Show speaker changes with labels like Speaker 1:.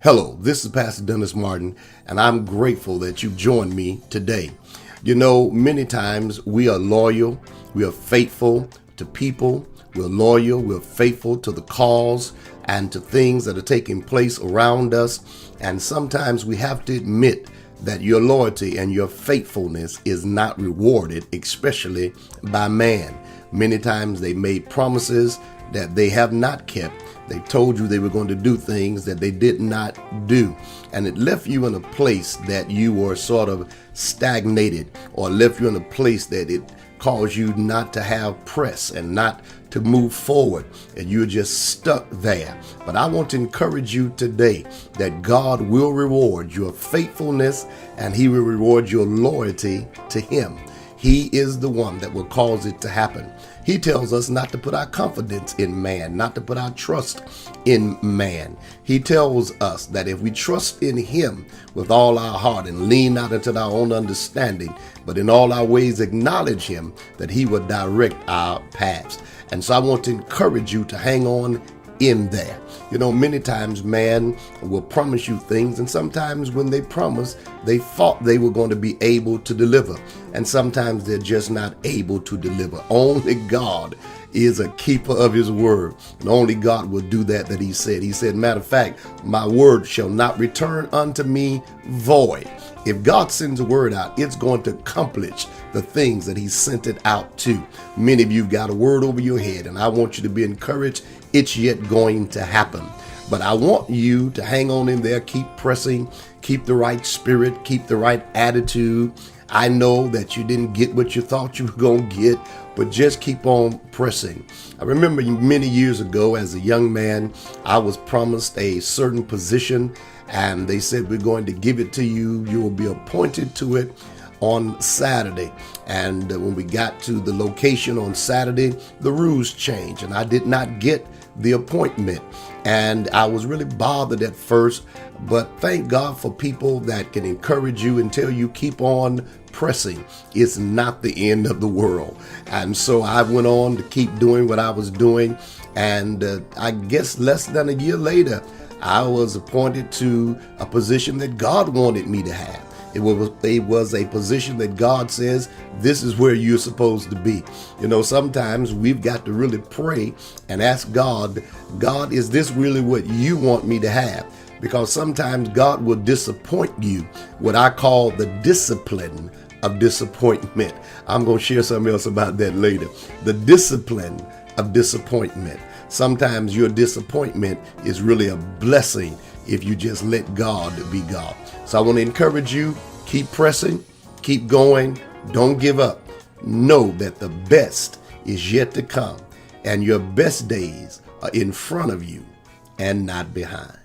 Speaker 1: Hello, this is Pastor Dennis Martin, and I'm grateful that you've joined me today. You know, many times we are loyal, we are faithful to people, we're loyal, we're faithful to the cause and to things that are taking place around us. And sometimes we have to admit that your loyalty and your faithfulness is not rewarded, especially by man. Many times they made promises that they have not kept. They told you they were going to do things that they did not do. And it left you in a place that you were sort of stagnated, or left you in a place that it caused you not to have press and not to move forward, and you're just stuck there. But I want to encourage you today that God will reward your faithfulness and He will reward your loyalty to Him. He is the one that will cause it to happen. He tells us not to put our confidence in man, not to put our trust in man. He tells us that if we trust in Him with all our heart and lean not into our own understanding, but in all our ways acknowledge Him, that He will direct our paths. And so I want to encourage you to hang on in there. You know, many times man will promise you things, and sometimes when they promise, they thought they were going to be able to deliver, and sometimes they're just not able to deliver. Only God is a keeper of His word, and only God will do that He said. He said, matter of fact, my word shall not return unto me void. If God sends a word out, it's going to accomplish the things that He sent it out to. Many of you got a word over your head, and I want you to be encouraged. It's yet going to happen. But I want you to hang on in there, keep pressing, keep the right spirit, keep the right attitude. I know that you didn't get what you thought you were going to get, but just keep on pressing. I remember many years ago as a young man, I was promised a certain position, and they said, we're going to give it to you. You will be appointed to it on Saturday. And when we got to the location on Saturday, the rules changed, and I did not get the appointment. And I was really bothered at first, but thank God for people that can encourage you and tell you keep on pressing. It's not the end of the world. And so I went on to keep doing what I was doing. And I guess less than a year later, I was appointed to a position that God wanted me to have. It was a position that God says, this is where you're supposed to be. You know, sometimes we've got to really pray and ask God, God, is this really what you want me to have? Because sometimes God will disappoint you, what I call the discipline of disappointment. I'm going to share something else about that later. The discipline of disappointment. Sometimes your disappointment is really a blessing if you just let God be God. So I want to encourage you, keep pressing, keep going, don't give up. Know that the best is yet to come, and your best days are in front of you and not behind.